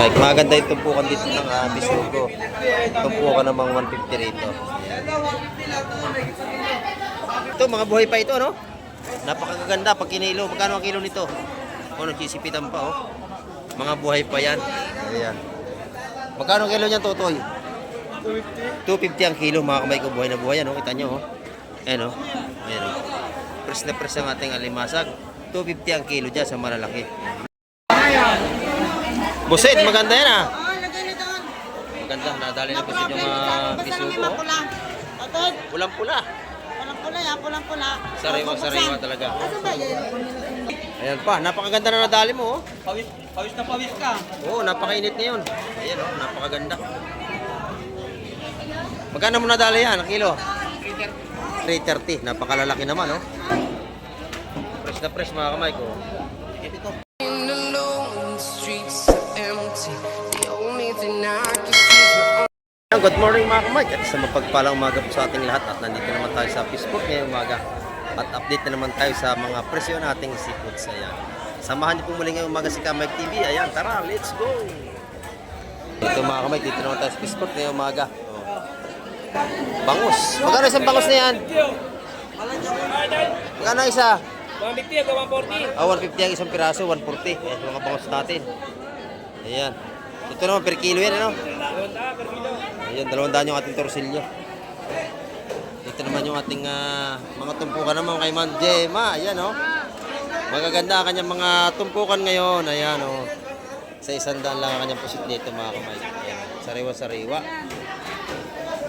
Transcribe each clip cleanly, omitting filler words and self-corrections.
Mike, maganda yung tumpukan dito ng bisugo. Tumpukan namang 150 rito. Ito, mga buhay pa ito, no? Napakaganda pag kinilo. Magkano ang kilo nito? Oh, nagsisipitan pa, oh. Mga buhay pa yan. Ayan. Magkano ang kilo niyan, Totoy? 250 ang kilo, mga kamay ko. Buhay na buhay yan, oh. Kita nyo, oh. Ayan, oh. Ayan, oh. Press na press ang ating alimasag. 250 ang kilo dyan sa malalaki. Buset, maganda yan, ah. Maganda, nadali na buset yung bisugo. Pulang-pula. Pulang-pula yan, pulang-pula. Sariwa talaga. Ayan pa, napakaganda na nadali mo, oh. Pawis na pawis ka. Oo, napakainit ngayon. Ayan, oh, napakaganda. Magkano mo nadali yan, ang kilo? 330. Napakalalaki naman, oh. Fresh na fresh, mga kamay ko. Good morning, mga kamay. At sa mapagpalang umaga po sa ating lahat. At nandito naman tayo sa Facebook ngayong umaga. At update na naman tayo sa mga presyo nating seafoods. Ayan. Samahan niyo po muli ngayong umaga si Kamay TV. Ayan, tara, let's go! Dito, mga kamay, dito naman tayo sa Facebook ngayong umaga. Oh. Bangus. Magkano isang bangus na yan? Magkano isa? 150 hanggang 140. 150 ang isang piraso, 140. Ayan, mga bangus natin. Ayan. Ito naman per kilo yan, ano? Per kilo. Ayan, 200 yung ating torsilyo. Ito naman yung ating mga tumpukan naman kay Man Gemma. Ayan, oh. Magaganda ang kanyang mga tumpukan ngayon. Ayan, oh. Sa 100 lang ang kanyang pusit dito, mga kamay. Ayan, sariwa-sariwa.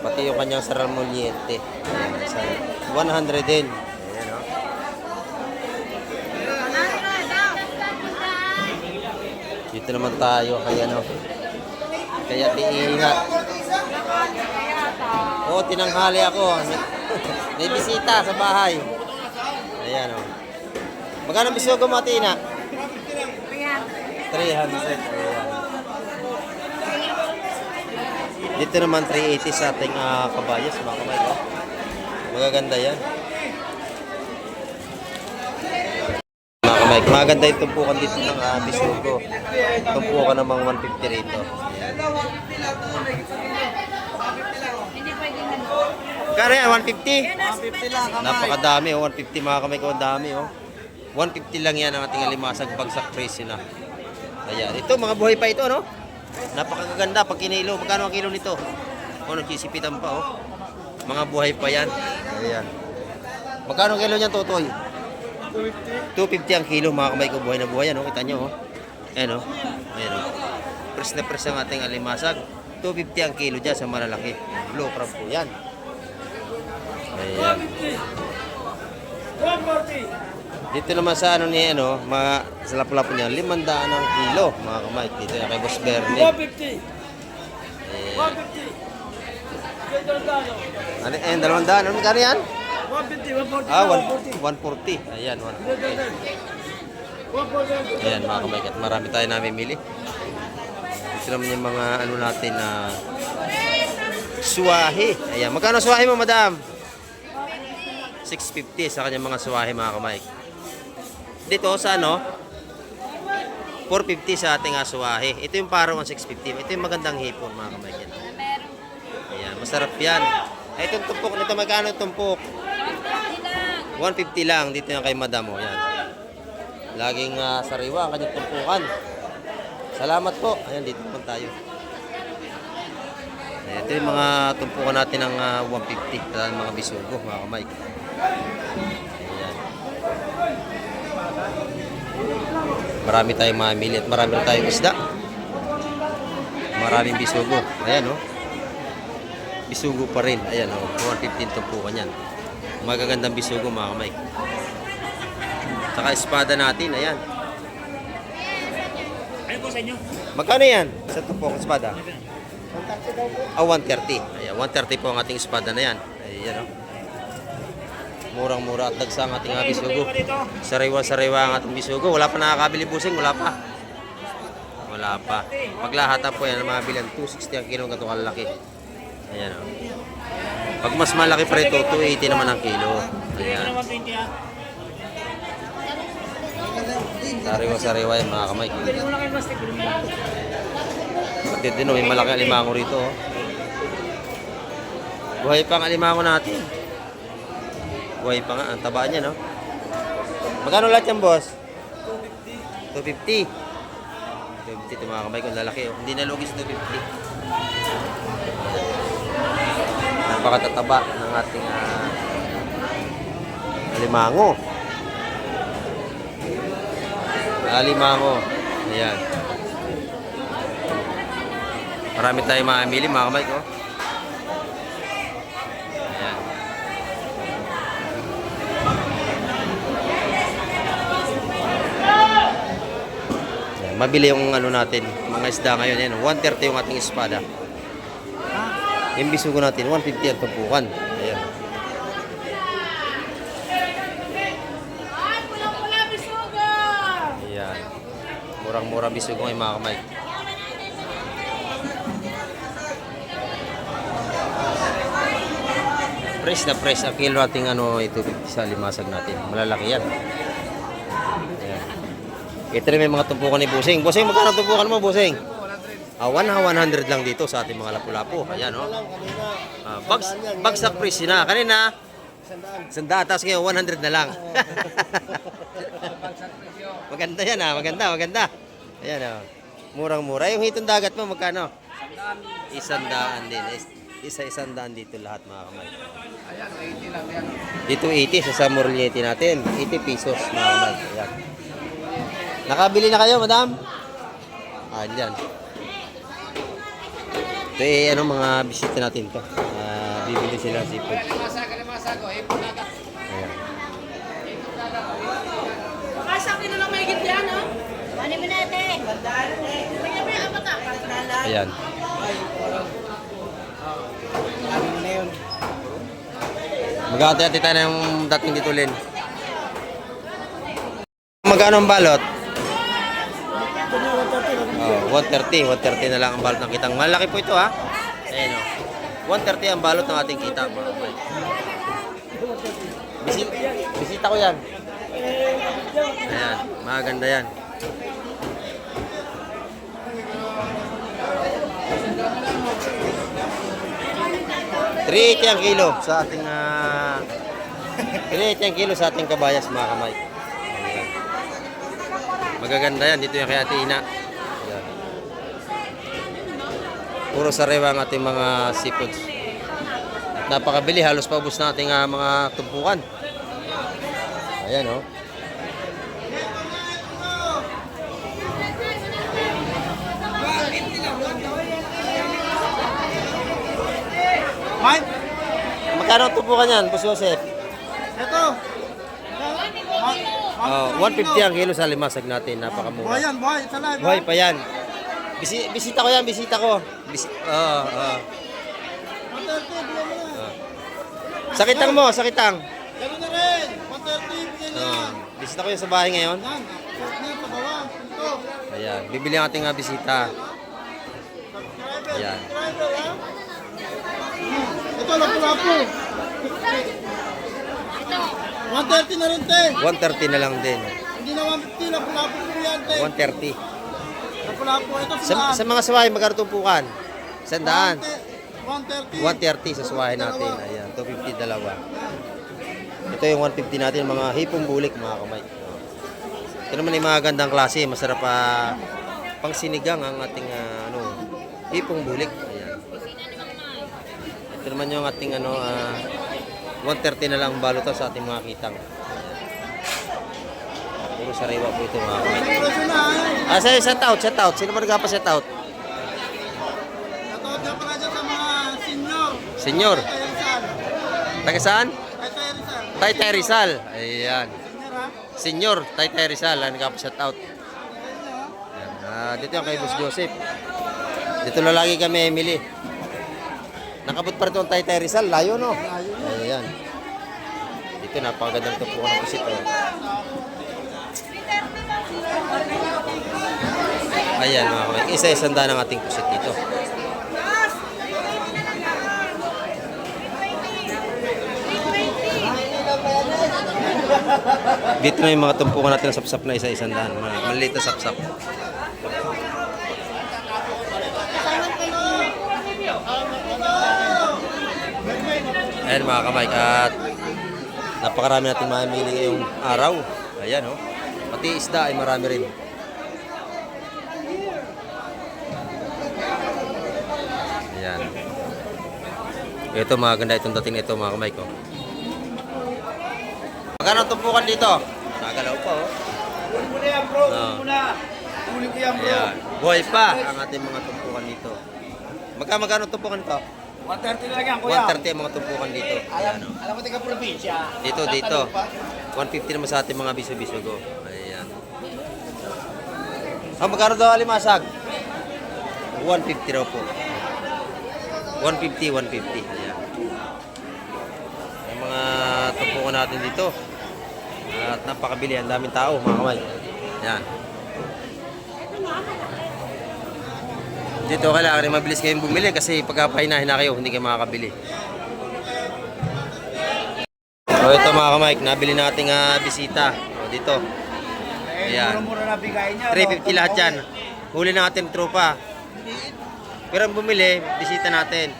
Pati yung kanyang saramoliente. Ayan, sa 100 din. Ayan, oh. Dito naman tayo kay ano. Kaya tiingat. Oh, tinanghali ako. May bisita sa bahay. Ayan, oh. Magkano bisugo mo, Tina? 300. Ayan. Dito naman 380 sa ating kabayas, mga kamay ko. Magaganda yan. Mga kamay, maganda yung tumpukan dito ng bisugo. Tumpukan namang 150 rito. Ayan. Kaya yan, 150? 150 lang, kamay. Napakadami, oh. 150, mga kamay ko, ang dami, oh. 150 lang yan ang ating alimasag bagsak presyo na. Ayan, ito, mga buhay pa ito, no? Napakaganda pag kinilo. Magkano ang kilo nito? Oh, nagsisipitan pa, oh. Mga buhay pa yan. Ayan. Magkano ang kilo niyan, Totoy? 250 ang kilo, mga kamay ko, buhay na buhay yan, oh. Kita nyo, oh. Ayan, oh. Ayan, oh. Press na press ang ating alimasag. 250 ang kilo dyan sa malalaki. Blue crab po yan. Ayan. 140. Dito naman sa ano ni ano, mga sa lapu-lapu niya, 500 ang kilo, mga kamay. Dito yan kay Boss Bernie. 150. Ayan. 150. Ano, 200. Ano magkano yan? 150, 140. 140. Ayan, 140. Ayan, mga kamay. At marami tayo namimili. Dito naman yung mga ano natin na suwahi. Ayan, magkano suwahi mo, madam? 650 sa kanyang mga suwahi, mga kamay. Dito sa ano, 450 sa ating suwahi. Ito yung parang 650. Ito yung magandang hipon, mga kamay. Ayan, masarap yan. Ay, itong tumpok nito, magkano tumpok? 150 lang. Dito yung kay madam, oh. Ayan. Laging sariwa ang kanyang tumpukan. Salamat po. Ayan, dito naman tayo. Ayan, ito yung mga tumpukan natin ng 150. Ito mga bisugo, mga kamay. Ayan. Marami tayong mamili at marami tayong isda. Maraming bisugo. Ayan, oh. Bisugo pa rin. Ayan, oh. 115 tumpukan yan. Magagandang bisugo, mga kamay. Saka espada natin. Ayan. Ayun po sa inyo. Magkano yan? Sa tumpok espada? 130. Ayan, 130 po ang ating espada na yan. Ayan, oh. Murang-mura at dagsa ang ating bisugo. Sariwa-sariwa ang ating bisugo. Wala pa nakakabili, busing. Wala pa. Wala pa. Paglahatan po yan, mabilan 260 ang kilo ng katong kalaki. Ayan, oh. Pag mas malaki pa ito, 280 naman ang kilo. Ayan. Sariwa-sariwa yan, mga kamay. Imported din, oh. May malaki alimango rito, oh. Buhay pa ang alimango natin. Buhay pa nga. Ang taba niya, no? Magkano lahat yan, boss? 250. 250 ito mga kamay kung lalaki, oh. Hindi nalugis 250. Napakatataba ng ating alimango. Alimango. Ayan. Marami tayong mamili mga kamay ko. Ayan. Ayan. Mabili yung ano natin, mga isda ngayon. Ayan, 130 yung ating espada. Yung bisugo natin, 150 ang tumpukan. Ayan. Ayan. Murang-mura bisugo ngayon mga kamay. Fresh na fresh ang kilo nating ano ito sa limasag natin. Malalaki yan. Ayan. Ito rin may mga tumpukan ni Busing. Busing, magkano tumpukan mo, Busing? 100 lang dito sa ating mga lapu-lapu. Ayan, no? Bagsak price na. Kanina, 100. Tapos ngayon, 100 na lang. Maganda yan, ha? Maganda. Ayan, oh. Murang-mura. Yung hitong dagat mo, magkano? 100 din. Isa-100 dito lahat, mga kamay. Ayan, 80 lang yan. Dito 80 sa Samorliete natin. 80 pesos, mga kamay. Ayan. Nakabili na kayo, madam? Ayan. Ito ano mga bisita natin to. Bibili sila seafood. Kalimasago, dagat. Ayan. Kasang kilo lang may yan, no? Ano mo natin? Bigyan mo yung abata. Ayan. Mag-aati-ati tayo ng dating dito, Len. Magkano ang balot? Oh, 130 na lang ang balot ng kitang. Malaki po ito, ha? Ayan, oh. 130 ang balot ng ating kita, mga kapal. Bisita ko yan. Ayan, maganda yan. $3.80 ang kilo sa ating $3.80 ang kilo sa ating kabayas, mga kamay. Ayan. Magaganda yan. Dito yung kay Ate Ina. Ayan. Puro sariwa ang ating mga seafoods. At napakabili. Halos paubos na ating mga tumpukan. Ayan, oh. Mike, Magkano ang tumpukan yan, Boss Joseph? ito. Oh, 150 ang kilo sa limasag natin. Napakamura. Buhay yan, buhay. Sa live. Buhay pa yan. Bisita ko yan, bisita ko. Sakitang mo, sakitang. Ganun na rin. 130, bigyan niya. Bisita ko yan sa bahay ngayon. Yan. Short na sa baba. Ito. Ayan, bibili ang ating bisita. Ayan. Driver, ha? Ito, lapu-lapu. 130 na rin, te. 130 na lang din. Hindi na 150, lapu-lapu po yan, te. 130. Lapu-lapu, ito Sa mga suwahe, magkano tumpukan? 100. 130. 130 sa suwahe natin. Ayan, 250 dalawa. Ito yung 150 natin, mga hipong bulik, mga kamay. Ito naman yung mga gandang klase. Masarap pang sinigang ang ating hipong bulik. Ayan. Ito naman yung ating 130 na lang balot sa ating mga kitang. Puro sariwa po ito, mga kamay. Presyo na, ha? Shout out. Sino ba nagpa-shout out? Shoutout na pala dyan sa mga senior. Senyor. Tay Rizal. Taga saan? Tay Rizal. Taytay Rizal. Ayan. Senior, ha? Senyor Taytay Rizal. Nagpa-shout out. Dito yung kay Boss Joseph. Dito na lagi kami, Emily. Nakabot pa rin itong Taytay Rizal. Layo, no? Ayan. Dito, napakagandang tupukan ng pusit. Oh. Ayan, mga kamay. Isa-isanda ng ating pusit dito. Dito na yung mga tumpukan natin na sapsap na isa-isandaan. Maliit na sapsap. natin mga kamay at napakarami natin mamili ngayong araw. Ayan oh. Pati isda ay marami rin. Ayan. Ito mga ganda itong dating ito mga kamay ko. Magkano ang tumpukan dito? Nagalaw pa oh. Huli ko na yan, bro. Ah. Huli ko yan, bro. Ayan. Buhay pa ang ating mga tumpukan dito. Magkano ang tumpukan ito? 130 na lang yan, kuya. 130 ang mga tumpukan dito. Ayan oh. Alam mo, taga probinsya. Dito. 150 naman sa ating mga biso-bisogo. Ayan. Magkano daw alimasag? 150 raw po. 150. Ayan. Yung mga tumpukan natin dito. At napakabili. Ang daming tao, mga kamay. Ayan. Dito kailangan rin mabilis kayong bumili kasi pagkapahinahin na kayo, hindi kayo makakabili. So ito mga kamay, nabili nating bisita. O, dito. Ayan. Mura-mura na bigay niya. 350 lahat yan. Huli na ating tropa. Pero ang bumili, bisita natin.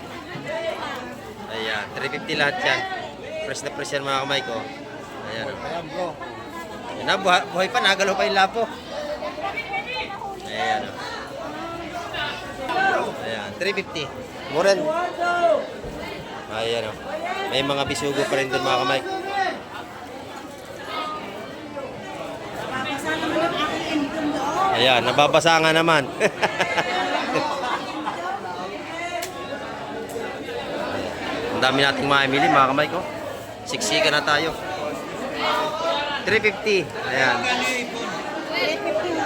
Ayan, 350 lahat yan. Fresh na fresh yan mga kamay ko. Ayan. Ayan, bro. Ayan na, buhay pa, nagalaw pa yung lapo. Ayan. Ayan, 350. Muren. Ayan o. May mga bisugo pa rin doon mga kamay. Ayan, nababasa nga naman. Ang dami nating mamili mga kamay ko. Siksika na tayo. 350. Ayan.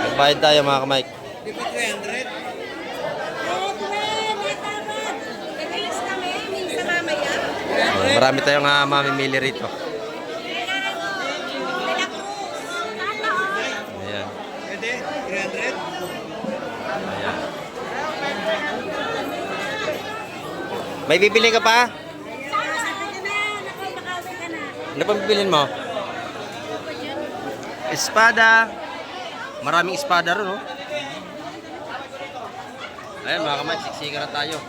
Magbayad tayo mga kamay. Di ba 300? Marami tayong mamimili rito. Ayan. Pwede? 300? Ayan. May bibili ka pa? Ano pa bibilin mo? Espada. Maraming espada ron, oh. Ayan, mga kamay, siksika na tayo.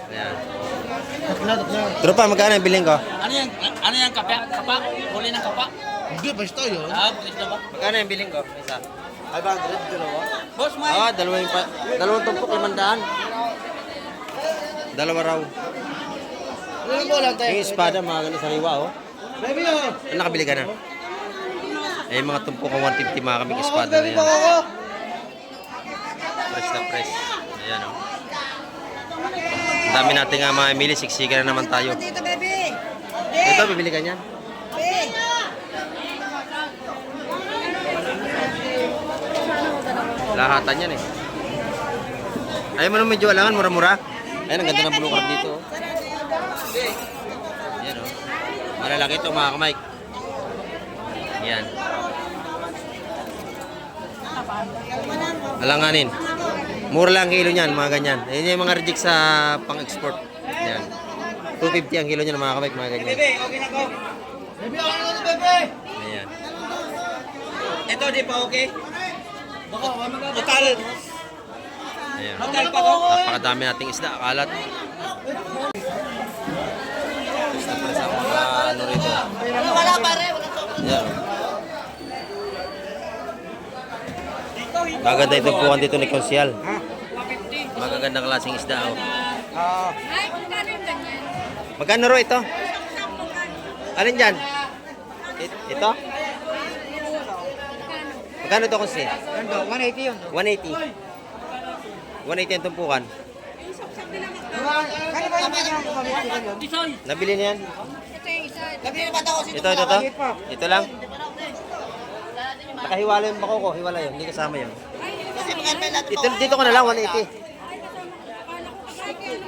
Ayan. Tropa, magkano yung bilhin ko? Ano yan kapa? Kapa? Huli ng kapa? Hindi, basta yun. Bilis na ba? Magkano yung bilhin ko? Isa. 500, dalawa. Boss, may... Dalawang tumpok, 500. Dalawa raw. Ano ko lang tayo? Yung espada, mga ganun sariwa, oh. Baby, oh. Ano nakabili ka na? Eh, mga tumpok ko 150 mga kaming espada na yan. Fresh na fresh. Ayan, oh. Ang dami natin nga mga emili, siksika na naman tayo. Dito, baby. Ito, bibili ka niyan. Lahatan yan eh. Ayaw mo naman medyo alangan, mura-mura. Ayan, ang ganda ng blue crab dito. Oh. Ayan, oh. Malalaki ito mga kamay. Ayan. Alanganin. Mura lang ang kilo niyan, mga ganyan. Ayan yung mga reject sa pang-export. Ayan. 250 ang kilo niyan, mga kamay, mga ganyan. Bebe, okay na ko. Bebe, okay na to, bebe. Ayan. Ito, di pa okay? Baka, Total. Ayan. Total pa ko? Napakadami nating isda, kalat. Siyempre sa mga ano rito. Wala pare, wala to. Ayan. Maganda itong pukan dito ni Konsyal. Magagandang klaseng isda. Oh. Ay, magkano yung ganyan? Magkano ro ito? Alin dyan? Ito? Magkano ito Konsyal? 180 yun. 180. 180 ang tumpukan. Kaya ba yung mga yun? Tisoy. Nabili na yan? Ito yung isa. Ito. Ito lang? Nakahiwala yung bako ko. Hiwala yun. Hindi kasama yun. Dito ko na lang, 180.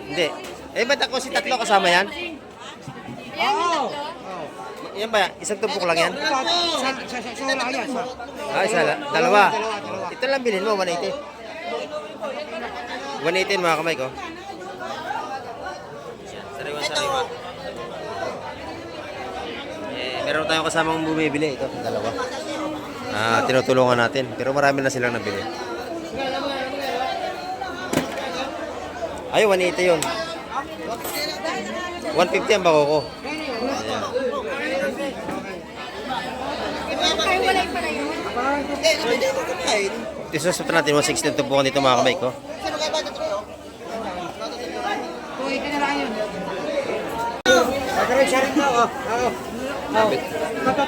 Hindi. Eh, ba't ako si tatlo kasama yan? Yan ba? Isang tumpok lang yan? Ah, isa lang. Dalawa. Ito lang bilhin mo, 180. 180 mga kamay ko. Sariwa-sariwa. Eh, meron tayong kasamang bumibili. Ito, dalawa. Tinutulungan natin. Pero marami na silang nabili. Ay, 180 yun. 150 ang bako ko. Ayan. Isusot natin 160 ito po dito mga kamay ko. 280 na lang yun.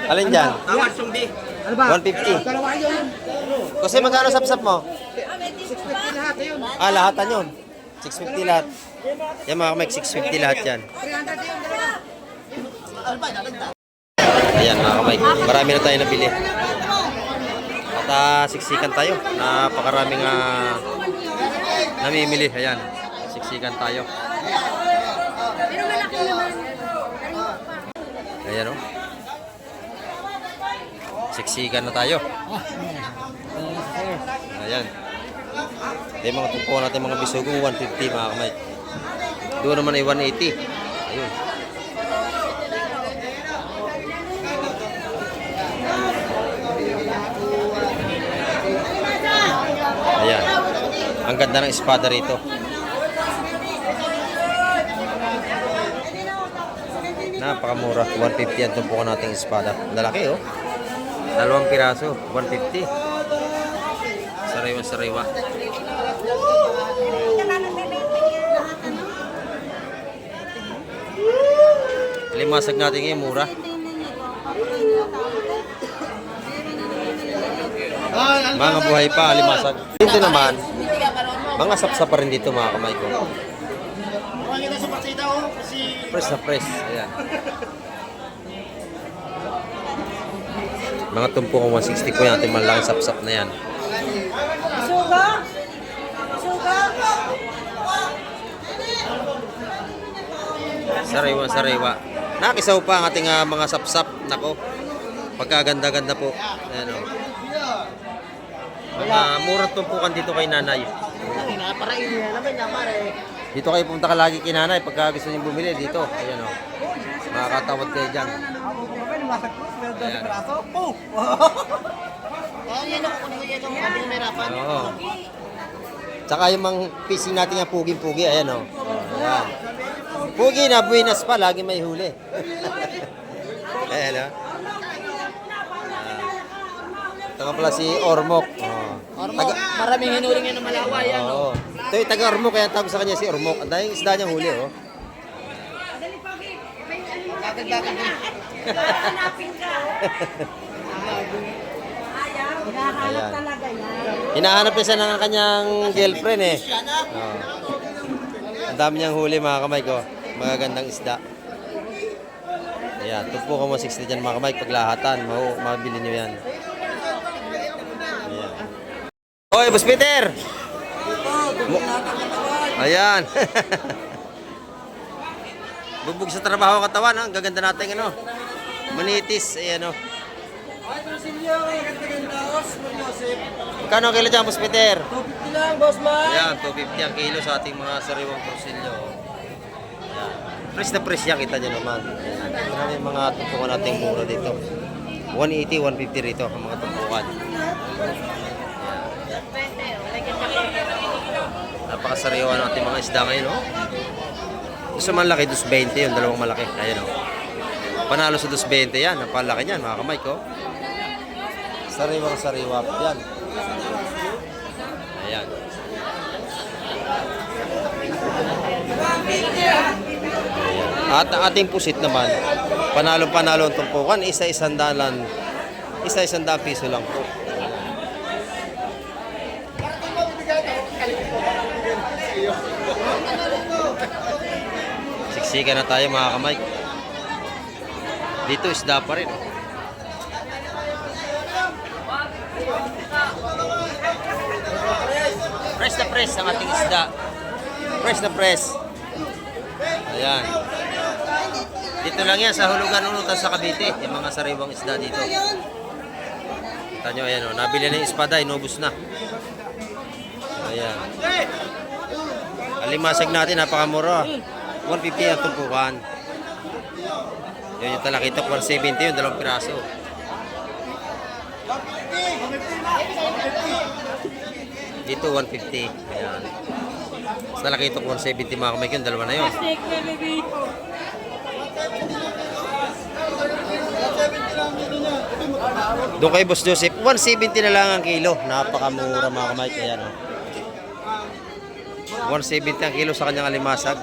Alin dyan? Awad sumbi. Ano ba? 150. Dalawa yun. Kasi magkano sapsap mo? 650 lahat yun. Ah, lahatan yun. 650 lahat. Yan mga kamay, 650 lahat yan. 300 yun, dalawa. Ayan mga kamay, marami na tayo nabili. At siksikan tayo. Napakaraming namimili. Ayan, siksikan tayo. Pero malaki naman. Ayan o. Siksikan na tayo. Ayan. Yung mga tumpuan natin mga bisugong 150 mga kamay. Doon naman ay 180. Ayun. Ayan. Ang ganda ng espada rito. Napakamura. 150 ang tumpukan nating espada. Lalaki oh. 2 piraso. 150. Sariwa-sariwa. Limasag natin ngayon, mura. Mga buhay pa, limasag. Dito naman, mga sapsa pa rin dito mga kamay ko. Press na press. Ayan. Mga tumpong 160 po yan. Ating malaking sapsap na yan. Suga? Suga? Sariwa-sariwa. Nakisaw pa ang ating mga sapsap. Nako. Pagkaganda-ganda po. Ayan o. Mga murang tumpukan dito kay nanay. Dito kayo punta ka lagi kay nanay. Pagka gusto niyo bumili dito. Ayan o. Makakatawad kayo dyan. Ayan. Oo. Tsaka yung mga fishing natin nga pugi-pugi. Ayan o. Ayan. Pugi na buwinas pa. Lagi may huli. Ayan o. Ito nga pala si Ormoc. Ormoc, maraming hinuling yan ng Malawa yan. Oo. Ito yung taga-Ormoc, kaya tawag sa kanya si Ormoc. Ang daming isda niyang huli, oh. Hanapin ka. Ayaw. Hinahanap Ayan. talaga yan. Hinahanap niya siya ng kanyang girlfriend, eh. Oo. Ang dami niyang huli, mga kamay ko. Magagandang isda. Ayan, tupo ka mo 60 dyan, mga kamay. Paglahatan, mabili niyo yan. Ayan. Hoy, Boss Peter! Ayan. Bubog sa trabaho ang katawan, ha? Ang gaganda natin, ano? Manitis, ayan, oh. Magkano ang kilo dyan, Boss Peter? 250 lang, boss man. Ayan, 250 ang kilo sa ating mga sariwang torsilyo. Ayan. Fresh na fresh yan, kita nyo naman. Ayan. Marami yung mga tumpukan nating mura dito. 180, 150 rito ang mga tumpukan. Napakasariwa natin mga isda ngayon, oh. Gusto malaki, 220 yun, dalawang malaki. Ayan, oh. Panalo sa 220 yan, napalaki yan, mga kamay ko. Sariwang sariwa yan. Ayan. At ang ating pusit naman, panalo-panalo ang tumpukan, isa-isang piso lang po. Siksika na tayo mga kamay. Dito isda pa rin. Press na press ang ating isda. Press na press. Ayan. Dito lang yan sa hulugan unutan sa Cavite. Yung mga sariwang isda dito. Kita nyo, ayan o. Nabili na yung espada, inubos na. Ayan. Alimasag natin, napakamura. 150 ang tumpukan. Yun yung talakitok, 170 yun, 2 piraso. Dito 150. Ayan. Sa talakitok 170 mga kamay yun, 2 na yun. Doon kay Boss Joseph, 170 na lang ang kilo. Napakamura mga kamay. Ayan, oh. 170 ang kilo sa kanyang alimasag.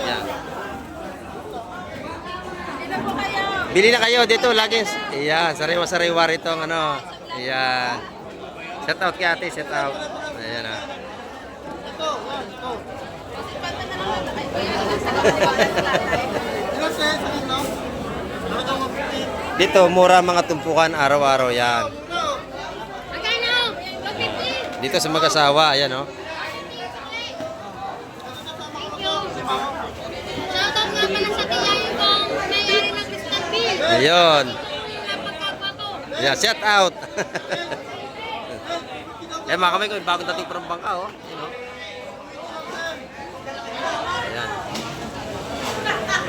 Ayan. Bili na kayo dito, lagi. Ayan, sariwa-sariwa rito ang ano. Ayan. Shout out kay ate, shout out. Ayan, ah. Dito, mura mga tumpukan araw-araw yan. Magkano? 150. Dito sa mag-asawa, ayan oh. Shoutout nga pala sa tiyayin kong may-ari ng Crystal Beer. Ayun. Napagpagpato. Yeah, shout out. Eh mga kamay ko, may bagong dating from bangka oh. Ayan, oh. Ayan.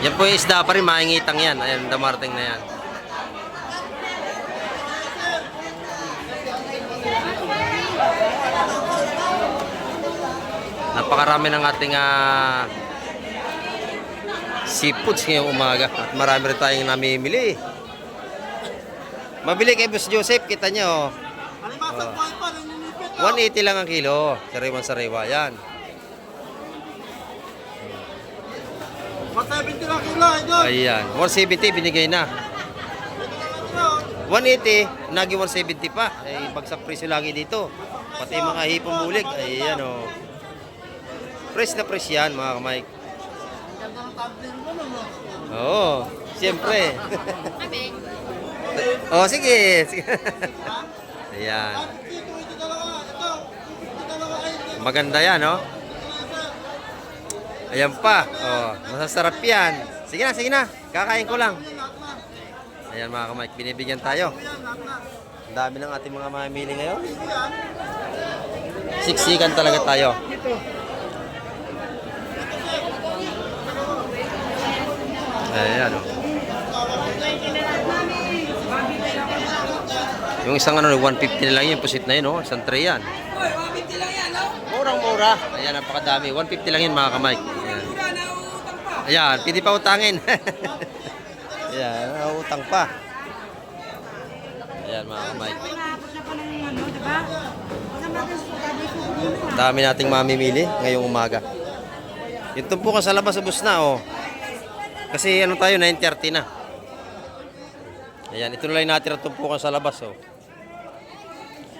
Yan po yung isda pa rin, maingitang yan. Ayan, damarting na yan. Napakarami ng ating seafoods ngayong umaga. At marami rin tayong namimili. Mabili kay Boss Joseph, kita nyo. Oh. 180 lang ang kilo. Sariwan-sariwa yan. 170 lang kilo, idol. Ayan. 170 binigay na. 180, nagi 170 pa. Ay, bagsak presyo lagi dito. Pati mga hipong bulig. Ayan o. Fresh na fresh yan mga kamay. Oo, siyempre. Oh, sige. Sige. Ayan. Maganda yan, no? Ayan pa. Oh, masasarap yan. Sige na. Kakain ko lang. Ayan mga kamay, binibigyan tayo. Ang dami ng ating mga mamimili ngayon. Siksikan talaga tayo. Ayan, oh. Yung isang ano, 150 na lang yun, pusit na yun, oh. Isang tray yan. Murang-mura. Ayan, napakadami. 150 lang yun, mga kamay. Ayan. Ayan, pwede pa utangin. Ayan, utang pa. Ayan, mga kamay. Dami nating mamimili ngayong umaga. Yung tumpukan sa labas, ubos na, oh. Kasi ano tayo, 9:30 na. Ayan, ito na lang natin ang tumpukan sa labas, oh.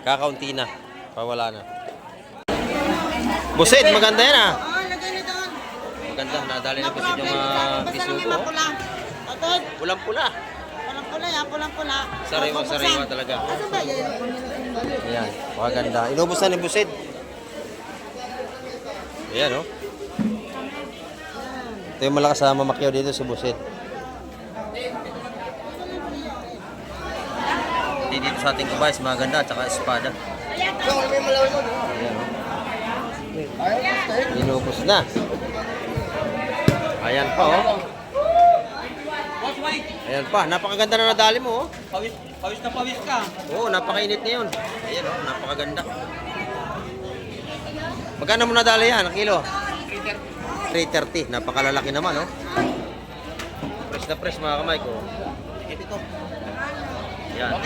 Kakaunti na. Pawala na. Buset, maganda yan, ah. Maganda, nadali na buset yung bisugo, oh. Pulang-pula. Pulang-pula yan, pulang-pula. Sariwa-sariwa talaga. Ayan, maganda. Inubos na ni buset. Ayan, oh. Ito yung malakas na mamakyaw dito sa buset. Dito sa ating kabayas, maganda, tsaka espada. Ayan, oh. Inubos na. Ayan pa, oh. Ayan pa, napakaganda na nadali mo, oh. Pawis na pawis ka. Oo, napakainit ngayon. Ayan, oh, napakaganda. Magkano mo nadali yan, ang kilo? 330. Napakalalaki naman, oh. Fresh na fresh, mga kamay ko. Ito. Yan.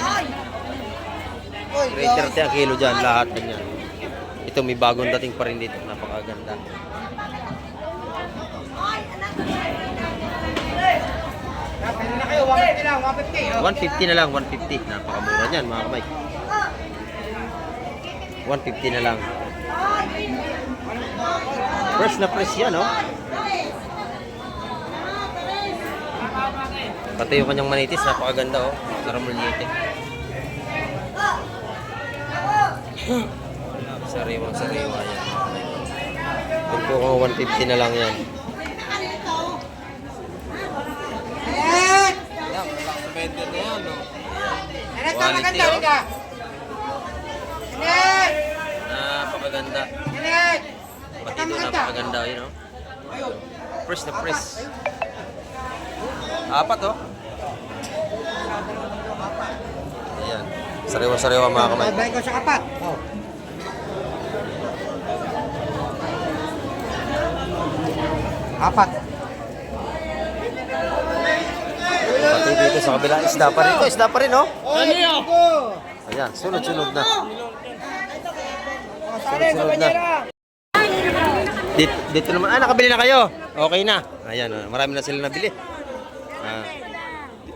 330 ang kilo dyan, lahat na yan. Ito, may bagong dating pa rin dito. Napakaganda. Pwede na kayo, 150 lang, 150. 150 na lang, 150. Napakamura niyan, mga kamay. 150 na lang. Fresh na fresh yan, oh. Pati yung kanyang manitis, napakaganda, oh. Naramulite. Sariwang-sariwa yan. Kung po kung 150 na lang yan. Quality, oh. Napakaganda. Pati ito napakaganda, yun, oh. Fresh na fresh. Apat, oh. Ayan. Sariwa-sariwa, mga kamay. Babayin ko sa kapat. Oh. Apat. Pati Ito dito sa kabila. Isda pa rin. Ito, isda pa rin, oh. Ano yun? Ayan, sunod-sunod na. Sari, sa banyera. Dito naman. Ah, nakabili na kayo. Okay na. Ayan, marami na sila nabili. Ah.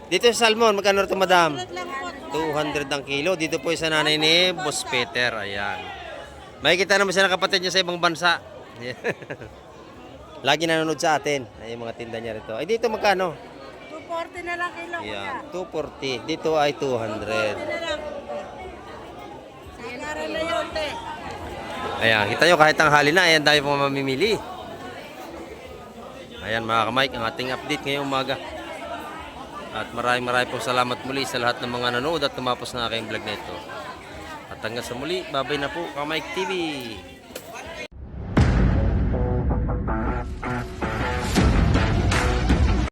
Dito sa salmon, magkano ito, madam? 200 ang kilo. Dito po sa nanay ni Boss Peter. Ayan. Makikita naman siya ng kapatid niya sa ibang bansa. Lagi nanonood sa atin. Ay, yung mga tinda niya rito. Ay, dito magkano? 240 na lang kilo. Ayan, 240. Dito ay 200. Na lang. Sinaran na yun, te. Ayan, kita nyo kahit ang hali na, ayan tayo pong mamimili. Ayan mga kamay, ang ating update ngayong umaga. At maraming pong salamat muli sa lahat ng mga nanood at tumapos na aking vlog na ito. At hanggang sa muli, babay na po, Kamay TV.